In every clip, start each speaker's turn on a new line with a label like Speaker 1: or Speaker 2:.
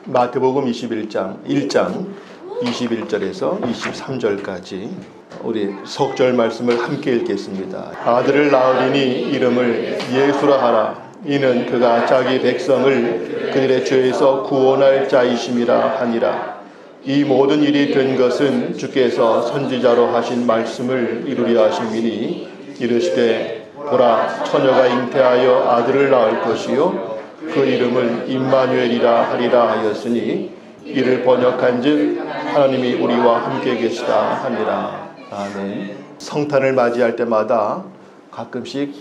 Speaker 1: 마태복음 1장 21절에서 23절까지 우리 석절 말씀을 함께 읽겠습니다. 아들을 낳으리니 이름을 예수라 하라. 이는 그가 자기 백성을 그들의 죄에서 구원할 자이심이라 하니라. 이 모든 일이 된 것은 주께서 선지자로 하신 말씀을 이루려 하심이니 이르시되 보라 처녀가 잉태하여 아들을 낳을 것이요 그 이름을 임마누엘이라 하리라 하였으니 이를 번역한즉 하나님이 우리와 함께 계시다 하니라. 아멘. 성탄을 맞이할 때마다 가끔씩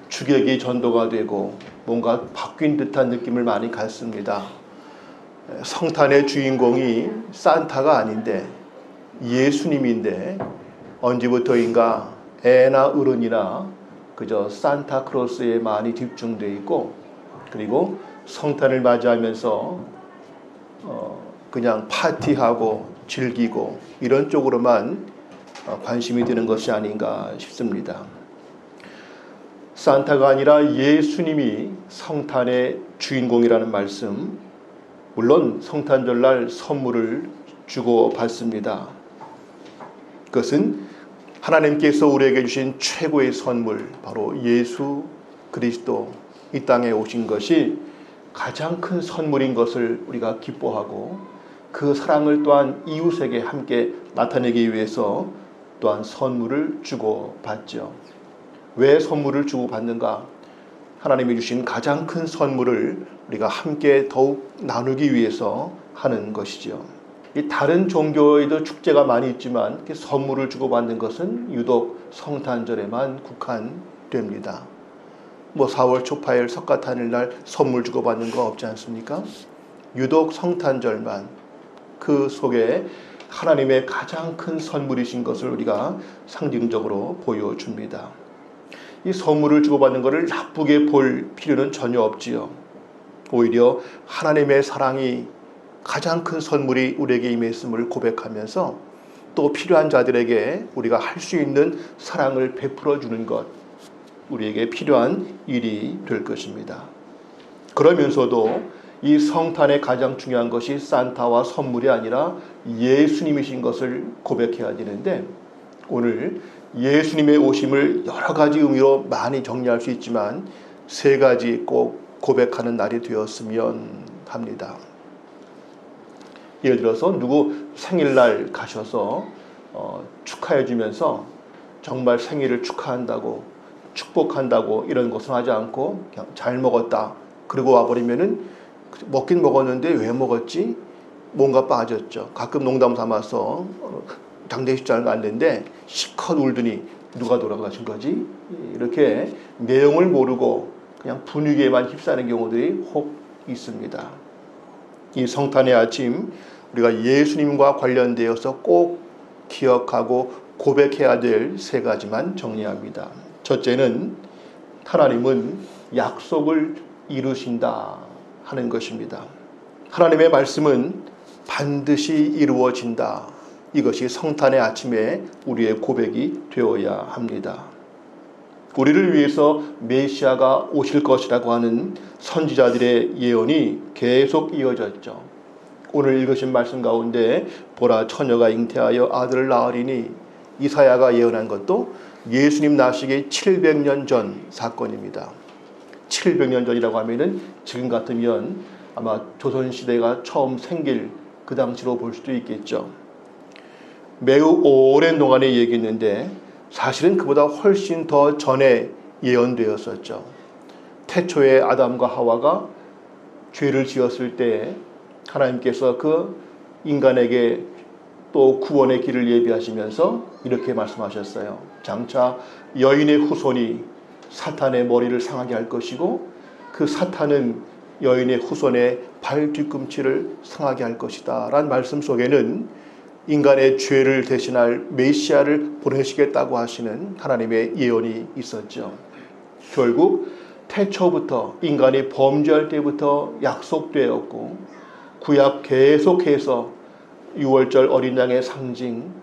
Speaker 1: 주객이 전도가 되고 뭔가 바뀐 듯한 느낌을 많이 갖습니다. 성탄의 주인공이 산타가 아닌데 예수님인데 언제부터인가 애나 어른이나 그저 산타크로스에 많이 집중되어 있고, 그리고 성탄을 맞이하면서 그냥 파티하고 즐기고 이런 쪽으로만 관심이 드는 것이 아닌가 싶습니다. 산타가 아니라 예수님이 성탄의 주인공이라는 말씀, 물론 성탄절날 선물을 주고 받습니다. 그것은 하나님께서 우리에게 주신 최고의 선물, 바로 예수 그리스도 이 땅에 오신 것이 가장 큰 선물인 것을 우리가 기뻐하고, 그 사랑을 또한 이웃에게 함께 나타내기 위해서 또한 선물을 주고 받죠. 왜 선물을 주고 받는가? 하나님이 주신 가장 큰 선물을 우리가 함께 더욱 나누기 위해서 하는 것이죠. 이 다른 종교에도 축제가 많이 있지만 선물을 주고받는 것은 유독 성탄절에만 국한됩니다. 4월 초파일 석가탄일 날 선물 주고받는 거 없지 않습니까? 유독 성탄절만 그 속에 하나님의 가장 큰 선물이신 것을 우리가 상징적으로 보여줍니다. 이 선물을 주고받는 것을 나쁘게 볼 필요는 전혀 없지요. 오히려 하나님의 사랑이 가장 큰 선물이 우리에게 임했음을 고백하면서 또 필요한 자들에게 우리가 할 수 있는 사랑을 베풀어 주는 것, 우리에게 필요한 일이 될 것입니다. 그러면서도 이 성탄의 가장 중요한 것이 산타와 선물이 아니라 예수님이신 것을 고백해야 되는데, 오늘 예수님의 오심을 여러 가지 의미로 많이 정리할 수 있지만 세 가지 꼭 고백하는 날이 되었으면 합니다. 예를 들어서 누구 생일날 가셔서 축하해 주면서 정말 생일을 축하한다고 축복한다고 이런 것은 하지 않고 그냥 잘 먹었다 그러고 와버리면은 먹긴 먹었는데 왜 먹었지? 뭔가 빠졌죠. 가끔 농담 삼아서 장례식장을 갔는데 실컷 울더니 누가 돌아가신 거지? 이렇게 내용을 모르고 그냥 분위기에만 휩싸는 경우들이 혹 있습니다. 이 성탄의 아침 우리가 예수님과 관련되어서 꼭 기억하고 고백해야 될 세 가지만 정리합니다. 첫째는 하나님은 약속을 이루신다 하는 것입니다. 하나님의 말씀은 반드시 이루어진다. 이것이 성탄의 아침에 우리의 고백이 되어야 합니다. 우리를 위해서 메시아가 오실 것이라고 하는 선지자들의 예언이 계속 이어졌죠. 오늘 읽으신 말씀 가운데 보라 처녀가 잉태하여 아들을 낳으리니 이사야가 예언한 것도 예수님 나시기 700년 전 사건입니다. 700년 전이라고 하면은 지금 같으면 아마 조선시대가 처음 생길 그 당시로 볼 수도 있겠죠. 매우 오랜 동안의 얘기였는데 사실은 그보다 훨씬 더 전에 예언되었었죠. 태초에 아담과 하와가 죄를 지었을 때 하나님께서 그 인간에게 또 구원의 길을 예비하시면서 이렇게 말씀하셨어요. 장차 여인의 후손이 사탄의 머리를 상하게 할 것이고 그 사탄은 여인의 후손의 발 뒤꿈치를 상하게 할 것이다 라는 말씀 속에는 인간의 죄를 대신할 메시아를 보내시겠다고 하시는 하나님의 예언이 있었죠. 결국 태초부터 인간이 범죄할 때부터 약속되었고 구약 계속해서 유월절 어린 양의 상징,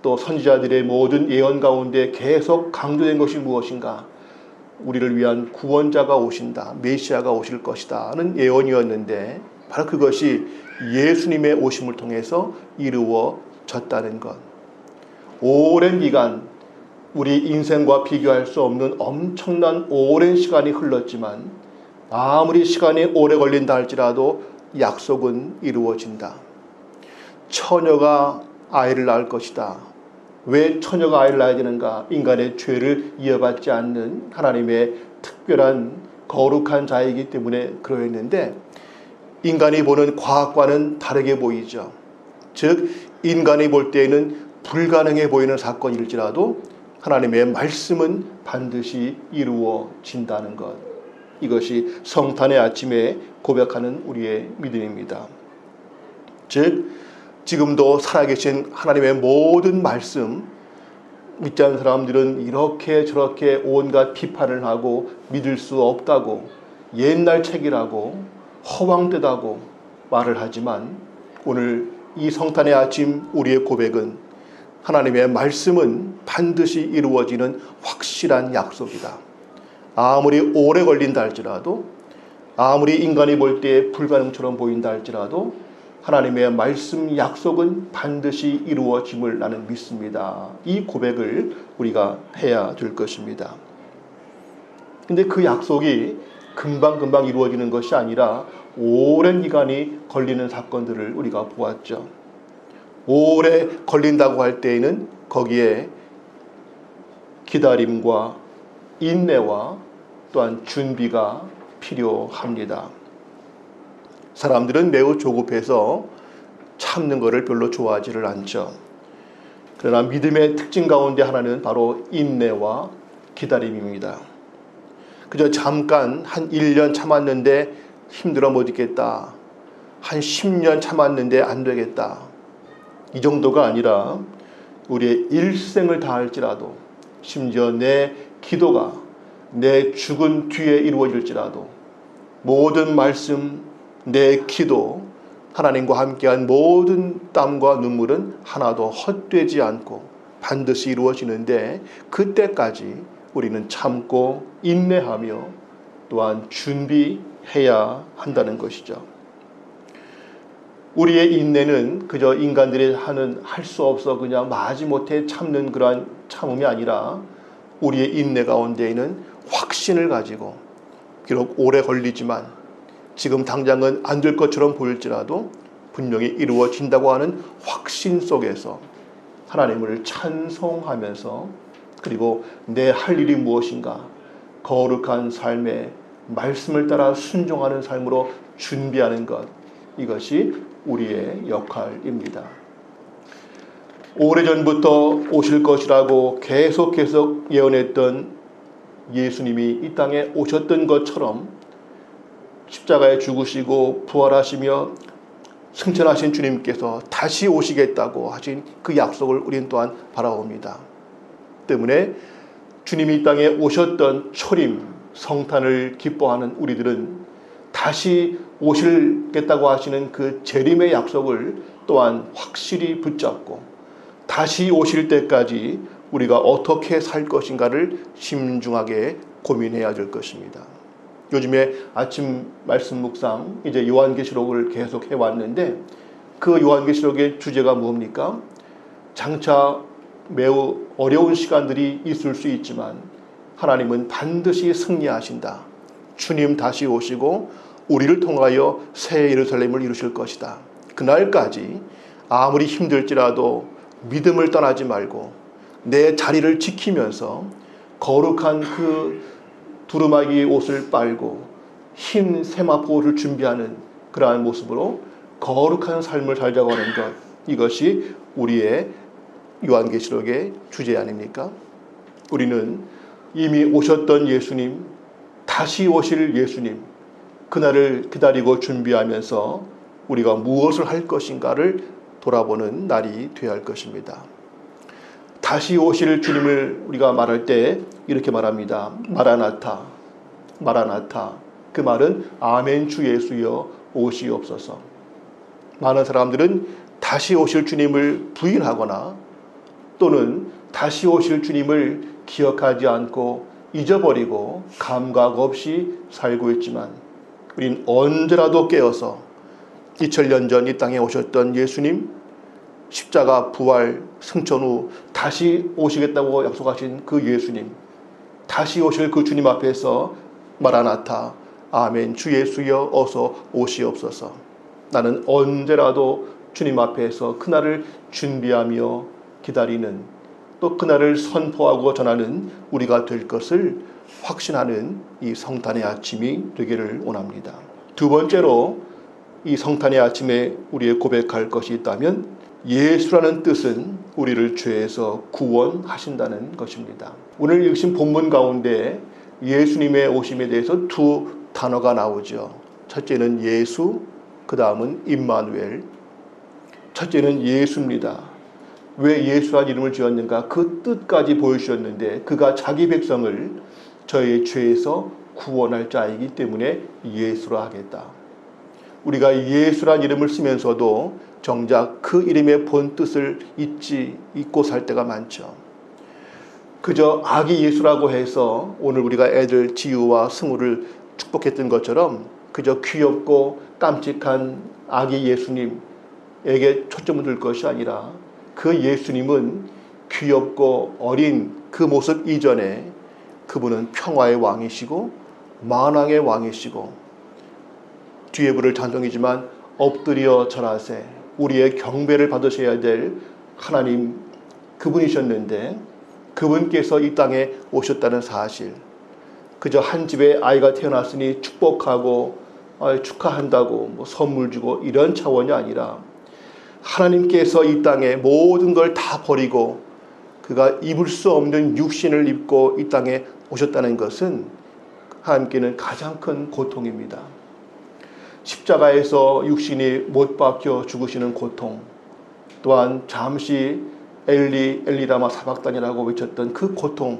Speaker 1: 또 선지자들의 모든 예언 가운데 계속 강조된 것이 무엇인가? 우리를 위한 구원자가 오신다, 메시아가 오실 것이다 하는 예언이었는데 바로 그것이 예수님의 오심을 통해서 이루어졌다는 것. 오랜 기간 우리 인생과 비교할 수 없는 엄청난 오랜 시간이 흘렀지만 아무리 시간이 오래 걸린다 할지라도 약속은 이루어진다. 처녀가 아이를 낳을 것이다. 왜 처녀가 아이를 낳아야 되는가? 인간의 죄를 이어받지 않는 하나님의 특별한 거룩한 자이기 때문에 그러했는데, 인간이 보는 과학과는 다르게 보이죠. 즉 인간이 볼 때에는 불가능해 보이는 사건일지라도 하나님의 말씀은 반드시 이루어진다는 것. 이것이 성탄의 아침에 고백하는 우리의 믿음입니다. 즉 지금도 살아계신 하나님의 모든 말씀, 믿지 않는 사람들은 이렇게 저렇게 온갖 비판을 하고 믿을 수 없다고, 옛날 책이라고, 허황되다고 말을 하지만, 오늘 이 성탄의 아침 우리의 고백은 하나님의 말씀은 반드시 이루어지는 확실한 약속이다. 아무리 오래 걸린다 할지라도, 아무리 인간이 볼 때 불가능처럼 보인다 할지라도 하나님의 말씀 약속은 반드시 이루어짐을 나는 믿습니다. 이 고백을 우리가 해야 될 것입니다. 근데 그 약속이 금방금방 이루어지는 것이 아니라 오랜 기간이 걸리는 사건들을 우리가 보았죠. 오래 걸린다고 할 때에는 거기에 기다림과 인내와 또한 준비가 필요합니다. 사람들은 매우 조급해서 참는 것을 별로 좋아하지를 않죠. 그러나 믿음의 특징 가운데 하나는 바로 인내와 기다림입니다. 그저 잠깐 한 1년 참았는데 힘들어 못 있겠다, 한 10년 참았는데 안 되겠다, 이 정도가 아니라 우리의 일생을 다할지라도, 심지어 내 기도가 내 죽은 뒤에 이루어질지라도 모든 말씀, 내 기도, 하나님과 함께한 모든 땀과 눈물은 하나도 헛되지 않고 반드시 이루어지는데, 그때까지 우리는 참고 인내하며 또한 준비해야 한다는 것이죠. 우리의 인내는 그저 인간들이 하는 할 수 없어 그냥 마지못해 참는 그러한 참음이 아니라, 우리의 인내 가운데에는 확신을 가지고, 비록 오래 걸리지만 지금 당장은 안 될 것처럼 보일지라도 분명히 이루어진다고 하는 확신 속에서 하나님을 찬송하면서, 그리고 내 할 일이 무엇인가 거룩한 삶의 말씀을 따라 순종하는 삶으로 준비하는 것, 이것이 우리의 역할입니다. 오래전부터 오실 것이라고 계속 예언했던 예수님이 이 땅에 오셨던 것처럼 십자가에 죽으시고 부활하시며 승천하신 주님께서 다시 오시겠다고 하신 그 약속을 우리는 또한 바라봅니다. 때문에 주님이 이 땅에 오셨던 초림, 성탄을 기뻐하는 우리들은 다시 오시겠다고 하시는 그 재림의 약속을 또한 확실히 붙잡고, 다시 오실 때까지 우리가 어떻게 살 것인가를 심중하게 고민해야 될 것입니다. 요즘에 아침 말씀 묵상, 이제 요한계시록을 계속 해왔는데, 그 요한계시록의 주제가 뭡니까? 장차 매우 어려운 시간들이 있을 수 있지만 하나님은 반드시 승리하신다. 주님 다시 오시고 우리를 통하여 새 예루살렘을 이루실 것이다. 그날까지 아무리 힘들지라도 믿음을 떠나지 말고 내 자리를 지키면서 거룩한 그 두루마기 옷을 빨고 흰 세마포 옷을 준비하는 그러한 모습으로 거룩한 삶을 살자고 하는 것, 이것이 우리의 요한계시록의 주제 아닙니까? 우리는 이미 오셨던 예수님, 다시 오실 예수님, 그날을 기다리고 준비하면서 우리가 무엇을 할 것인가를 돌아보는 날이 되어야 할 것입니다. 다시 오실 주님을 우리가 말할 때 이렇게 말합니다. 마라나타, 마라나타. 그 말은 아멘 주 예수여 오시옵소서. 많은 사람들은 다시 오실 주님을 부인하거나 또는 다시 오실 주님을 기억하지 않고 잊어버리고 감각 없이 살고 있지만, 우린 언제라도 깨어서 2000년 전 이 땅에 오셨던 예수님, 십자가 부활 승천 후 다시 오시겠다고 약속하신 그 예수님, 다시 오실 그 주님 앞에서 마라나타, 아멘, 주 예수여 어서 오시옵소서. 나는 언제라도 주님 앞에서 그날을 준비하며 기다리는, 또 그날을 선포하고 전하는 우리가 될 것을 확신하는 이 성탄의 아침이 되기를 원합니다. 두 번째로 이 성탄의 아침에 우리의 고백할 것이 있다면 예수라는 뜻은 우리를 죄에서 구원하신다는 것입니다. 오늘 읽으신 본문 가운데 예수님의 오심에 대해서 두 단어가 나오죠. 첫째는 예수, 그 다음은 임마누엘. 첫째는 예수입니다. 왜 예수라는 이름을 지었는가? 그 뜻까지 보여주셨는데 그가 자기 백성을 저의 죄에서 구원할 자이기 때문에 예수라 하겠다. 우리가 예수라는 이름을 쓰면서도 정작 그 이름의 본 뜻을 잊고 살 때가 많죠. 그저 아기 예수라고 해서 오늘 우리가 애들 지우와 승우를 축복했던 것처럼 그저 귀엽고 깜찍한 아기 예수님에게 초점을 둘 것이 아니라 그 예수님은 귀엽고 어린 그 모습 이전에 그분은 평화의 왕이시고 만왕의 왕이시고 뒤에 부를 찬송이지만 엎드려 절하세 우리의 경배를 받으셔야 될 하나님 그분이셨는데 그분께서 이 땅에 오셨다는 사실, 그저 한 집에 아이가 태어났으니 축복하고 축하한다고 뭐 선물 주고 이런 차원이 아니라 하나님께서 이 땅에 모든 걸 다 버리고 그가 입을 수 없는 육신을 입고 이 땅에 오셨다는 것은 하나님께는 가장 큰 고통입니다. 십자가에서 육신이 못 박혀 죽으시는 고통, 또한 잠시 엘리 엘리라마 사박단이라고 외쳤던 그 고통,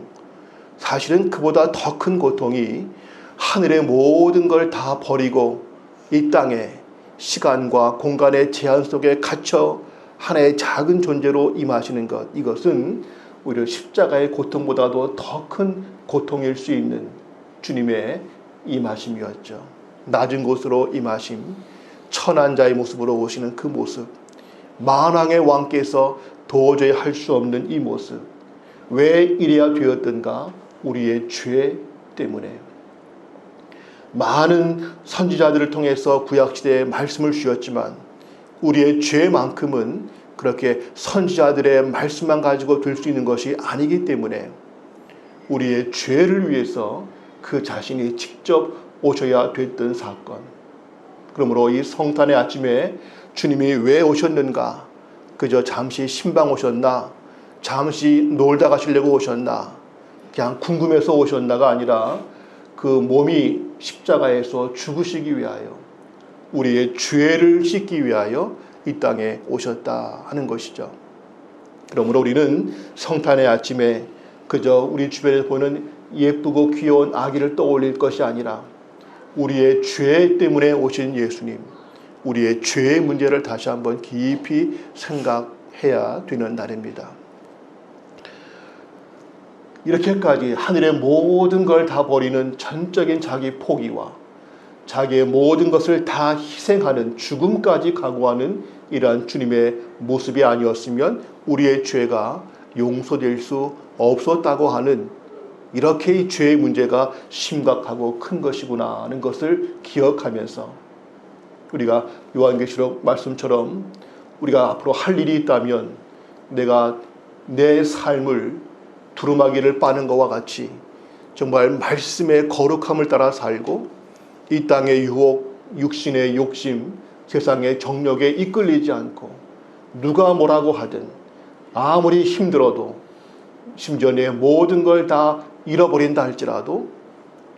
Speaker 1: 사실은 그보다 더 큰 고통이 하늘의 모든 걸 다 버리고 이 땅에 시간과 공간의 제한 속에 갇혀 하나의 작은 존재로 임하시는 것, 이것은 오히려 십자가의 고통보다도 더 큰 고통일 수 있는 주님의 임하심이었죠. 낮은 곳으로 임하심, 천한 자의 모습으로 오시는 그 모습, 만왕의 왕께서 도저히 할 수 없는 이 모습, 왜 이래야 되었던가? 우리의 죄 때문에. 많은 선지자들을 통해서 구약시대에 말씀을 주셨지만 우리의 죄만큼은 그렇게 선지자들의 말씀만 가지고 될 수 있는 것이 아니기 때문에 우리의 죄를 위해서 그 자신이 직접 오셔야 됐던 사건. 그러므로 이 성탄의 아침에 주님이 왜 오셨는가? 그저 잠시 신방 오셨나? 잠시 놀다 가시려고 오셨나? 그냥 궁금해서 오셨나가 아니라 그 몸이 십자가에서 죽으시기 위하여 우리의 죄를 씻기 위하여 이 땅에 오셨다 하는 것이죠. 그러므로 우리는 성탄의 아침에 그저 우리 주변에서 보는 예쁘고 귀여운 아기를 떠올릴 것이 아니라 우리의 죄 때문에 오신 예수님, 우리의 죄의 문제를 다시 한번 깊이 생각해야 되는 날입니다. 이렇게까지 하늘의 모든 걸 다 버리는 전적인 자기 포기와 자기의 모든 것을 다 희생하는 죽음까지 각오하는 이러한 주님의 모습이 아니었으면 우리의 죄가 용서될 수 없었다고 하는, 이렇게 이 죄의 문제가 심각하고 큰 것이구나 하는 것을 기억하면서 우리가 요한계시록 말씀처럼 우리가 앞으로 할 일이 있다면 내가 내 삶을 두루마기를 빠는 것과 같이 정말 말씀의 거룩함을 따라 살고 이 땅의 유혹, 육신의 욕심, 세상의 정력에 이끌리지 않고 누가 뭐라고 하든 아무리 힘들어도 심지어 내 모든 걸 다 잃어버린다 할지라도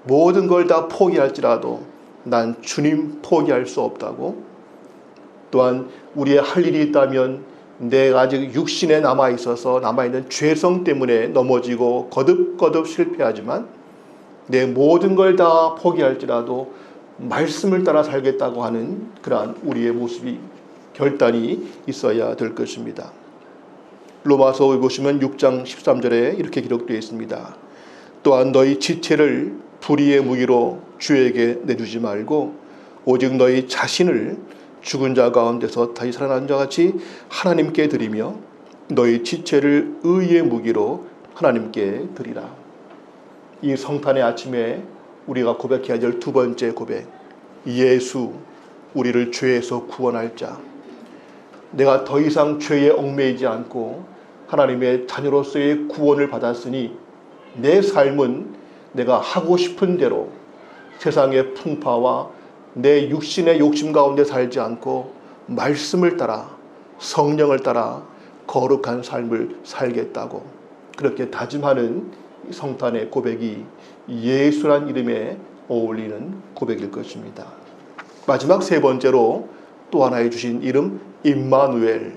Speaker 1: 모든 걸 다 포기할지라도 난 주님 포기할 수 없다고, 또한 우리의 할 일이 있다면 내가 아직 육신에 남아있어서 남아있는 죄성 때문에 넘어지고 거듭거듭 실패하지만 내 모든 걸 다 포기할지라도 말씀을 따라 살겠다고 하는 그러한 우리의 모습이 결단이 있어야 될 것입니다. 로마서 보시면 6장 13절에 이렇게 기록되어 있습니다. 또한 너희 지체를 불의의 무기로 주에게 내주지 말고 오직 너희 자신을 죽은 자 가운데서 다시 살아난 자 같이 하나님께 드리며 너희 지체를 의의 무기로 하나님께 드리라. 이 성탄의 아침에 우리가 고백해야 될 두 번째 고백, 예수, 우리를 죄에서 구원할 자. 내가 더 이상 죄에 얽매이지 않고 하나님의 자녀로서의 구원을 받았으니 내 삶은 내가 하고 싶은 대로 세상의 풍파와 내 육신의 욕심 가운데 살지 않고 말씀을 따라, 성령을 따라 거룩한 삶을 살겠다고 그렇게 다짐하는 성탄의 고백이 예수란 이름에 어울리는 고백일 것입니다. 마지막 세 번째로 또 하나의 주신 이름 임마누엘.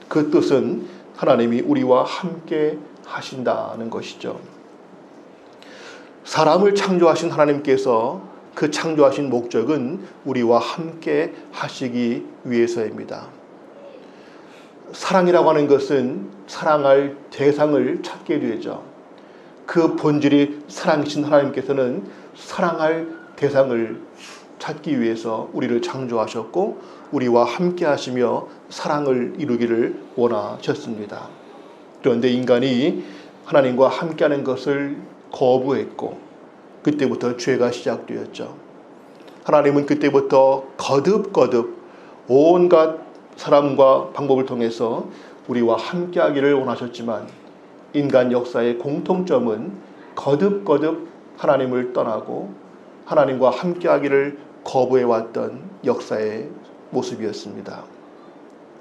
Speaker 1: 그 뜻은 하나님이 우리와 함께 하신다는 것이죠. 사람을 창조하신 하나님께서 그 창조하신 목적은 우리와 함께 하시기 위해서입니다. 사랑이라고 하는 것은 사랑할 대상을 찾게 되죠. 그 본질이 사랑이신 하나님께서는 사랑할 대상을 찾기 위해서 우리를 창조하셨고 우리와 함께 하시며 사랑을 이루기를 원하셨습니다. 그런데 인간이 하나님과 함께하는 것을 거부했고 그때부터 죄가 시작되었죠. 하나님은 그때부터 거듭 온갖 사람과 방법을 통해서 우리와 함께하기를 원하셨지만 인간 역사의 공통점은 거듭 하나님을 떠나고 하나님과 함께하기를 거부해왔던 역사의 모습이었습니다.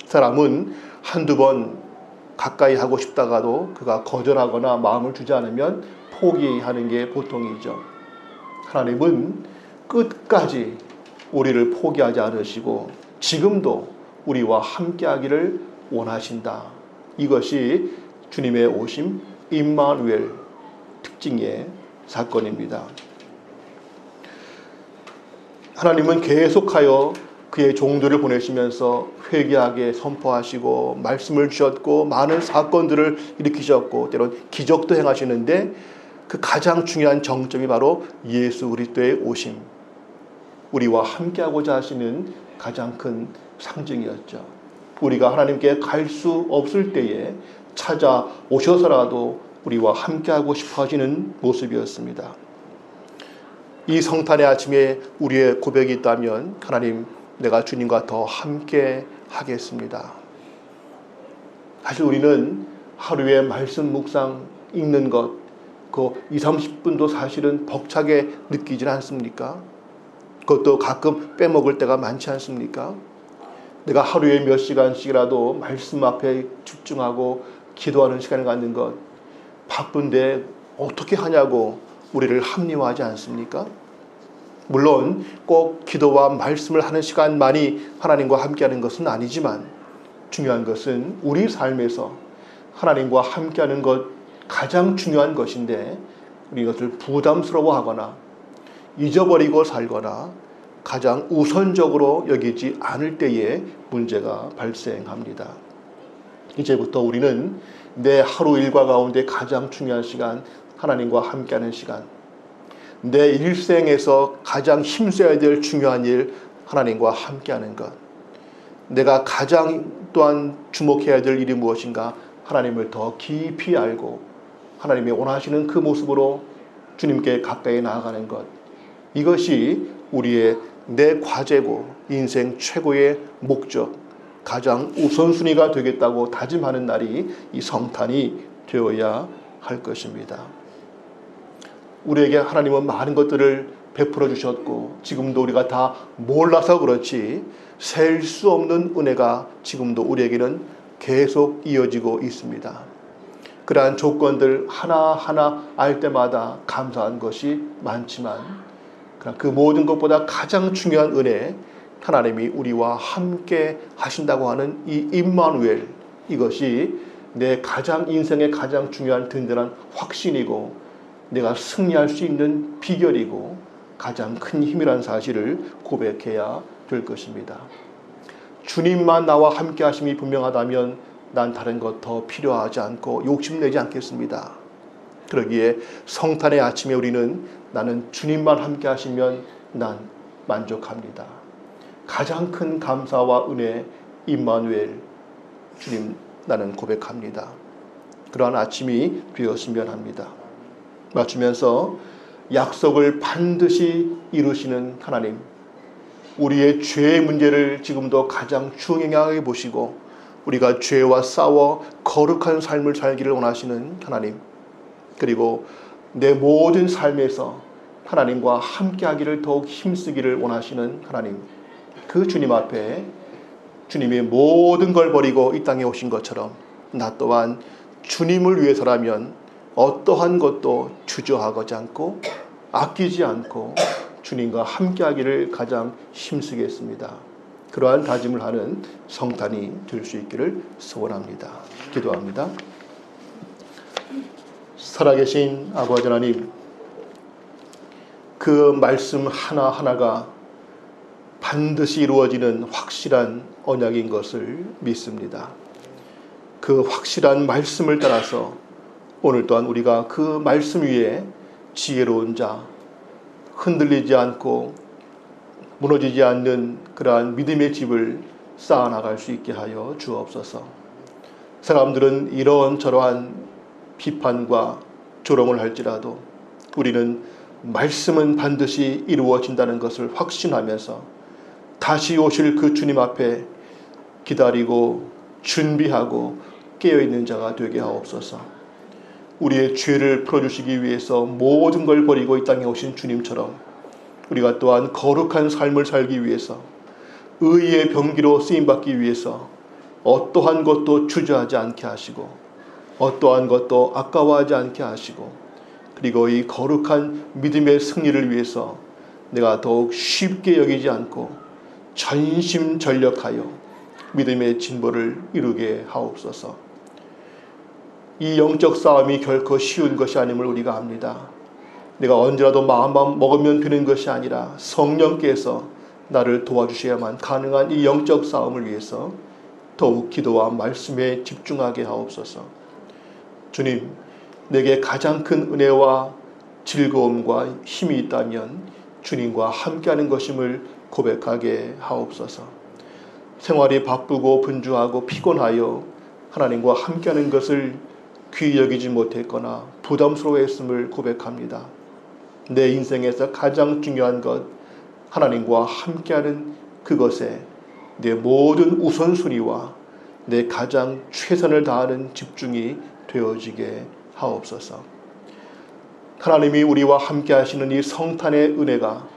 Speaker 1: 사람은 한두 번 가까이 하고 싶다가도 그가 거절하거나 마음을 주지 않으면 포기하는 게 보통이죠. 하나님은 끝까지 우리를 포기하지 않으시고 지금도 우리와 함께하기를 원하신다. 이것이 주님의 오심 임마누엘 특징의 사건입니다. 하나님은 계속하여 그의 종들을 보내시면서 회개하게 선포하시고 말씀을 주셨고 많은 사건들을 일으키셨고 때론 기적도 행하시는데 그 가장 중요한 정점이 바로 예수 그리스도의 오심, 우리와 함께하고자 하시는 가장 큰 상징이었죠. 우리가 하나님께 갈 수 없을 때에 찾아오셔서라도 우리와 함께하고 싶어 하시는 모습이었습니다. 이 성탄의 아침에 우리의 고백이 있다면 하나님, 내가 주님과 더 함께 하겠습니다. 사실 우리는 하루에 말씀 묵상 읽는 것 그 20-30분도 사실은 벅차게 느끼지 않습니까? 그것도 가끔 빼먹을 때가 많지 않습니까? 내가 하루에 몇 시간씩이라도 말씀 앞에 집중하고 기도하는 시간을 갖는 것 바쁜데 어떻게 하냐고 우리를 합리화하지 않습니까? 물론 꼭 기도와 말씀을 하는 시간만이 하나님과 함께하는 것은 아니지만 중요한 것은 우리 삶에서 하나님과 함께하는 것 가장 중요한 것인데 우리 이것을 부담스러워하거나 잊어버리고 살거나 가장 우선적으로 여기지 않을 때에 문제가 발생합니다. 이제부터 우리는 내 하루 일과 가운데 가장 중요한 시간, 하나님과 함께하는 시간, 내 일생에서 가장 힘써야 될 중요한 일, 하나님과 함께하는 것, 내가 가장 또한 주목해야 될 일이 무엇인가, 하나님을 더 깊이 알고 하나님이 원하시는 그 모습으로 주님께 가까이 나아가는 것, 이것이 우리의 내 과제고 인생 최고의 목적, 가장 우선순위가 되겠다고 다짐하는 날이 이 성탄이 되어야 할 것입니다. 우리에게 하나님은 많은 것들을 베풀어 주셨고 지금도 우리가 다 몰라서 그렇지 셀 수 없는 은혜가 지금도 우리에게는 계속 이어지고 있습니다. 그러한 조건들 하나하나 알 때마다 감사한 것이 많지만 그 모든 것보다 가장 중요한 은혜, 하나님이 우리와 함께 하신다고 하는 이 임마누엘, 이것이 내 가장 인생의 가장 중요한 든든한 확신이고 내가 승리할 수 있는 비결이고 가장 큰 힘이라는 사실을 고백해야 될 것입니다. 주님만 나와 함께 하심이 분명하다면 난 다른 것 더 필요하지 않고 욕심내지 않겠습니다. 그러기에 성탄의 아침에 우리는 나는 주님만 함께 하시면 난 만족합니다. 가장 큰 감사와 은혜 임마누엘 주님 나는 고백합니다. 그러한 아침이 되었으면 합니다. 맞추면서 약속을 반드시 이루시는 하나님, 우리의 죄의 문제를 지금도 가장 중요하게 보시고 우리가 죄와 싸워 거룩한 삶을 살기를 원하시는 하나님, 그리고 내 모든 삶에서 하나님과 함께하기를 더욱 힘쓰기를 원하시는 하나님, 그 주님 앞에 주님이 모든 걸 버리고 이 땅에 오신 것처럼 나 또한 주님을 위해서라면 어떠한 것도 주저하지 않고 아끼지 않고 주님과 함께하기를 가장 힘쓰겠습니다. 그러한 다짐을 하는 성탄이 될 수 있기를 소원합니다. 기도합니다. 살아계신 아버지 하나님, 그 말씀 하나하나가 반드시 이루어지는 확실한 언약인 것을 믿습니다. 그 확실한 말씀을 따라서 오늘 또한 우리가 그 말씀 위에 지혜로운 자, 흔들리지 않고 무너지지 않는 그러한 믿음의 집을 쌓아나갈 수 있게 하여 주옵소서. 사람들은 이러저러한 비판과 조롱을 할지라도 우리는 말씀은 반드시 이루어진다는 것을 확신하면서 다시 오실 그 주님 앞에 기다리고 준비하고 깨어있는 자가 되게 하옵소서. 우리의 죄를 풀어주시기 위해서 모든 걸 버리고 이 땅에 오신 주님처럼 우리가 또한 거룩한 삶을 살기 위해서 의의 병기로 쓰임받기 위해서 어떠한 것도 주저하지 않게 하시고 어떠한 것도 아까워하지 않게 하시고 그리고 이 거룩한 믿음의 승리를 위해서 내가 더욱 쉽게 여기지 않고 전심전력하여 믿음의 진보를 이루게 하옵소서. 이 영적 싸움이 결코 쉬운 것이 아님을 우리가 압니다. 내가 언제라도 마음만 먹으면 되는 것이 아니라 성령께서 나를 도와주셔야만 가능한 이 영적 싸움을 위해서 더욱 기도와 말씀에 집중하게 하옵소서. 주님, 내게 가장 큰 은혜와 즐거움과 힘이 있다면 주님과 함께하는 것임을 고백하게 하옵소서. 생활이 바쁘고 분주하고 피곤하여 하나님과 함께하는 것을 귀히 여기지 못했거나 부담스러워했음을 고백합니다. 내 인생에서 가장 중요한 것, 하나님과 함께하는 그것에 내 모든 우선순위와 내 가장 최선을 다하는 집중이 되어지게 하옵소서. 하나님이 우리와 함께 하시는 이 성탄의 은혜가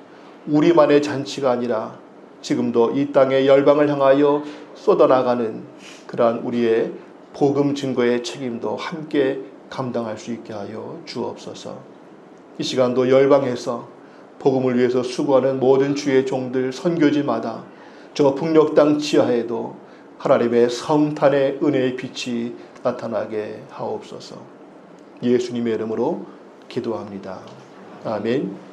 Speaker 1: 우리만의 잔치가 아니라 지금도 이 땅의 열방을 향하여 쏟아나가는 그러한 우리의 복음 증거의 책임도 함께 감당할 수 있게 하여 주옵소서. 이 시간도 열방에서 복음을 위해서 수고하는 모든 주의 종들 선교지마다 저 북녘 땅 지하에도 하나님의 성탄의 은혜의 빛이 나타나게 하옵소서. 예수님의 이름으로 기도합니다. 아멘.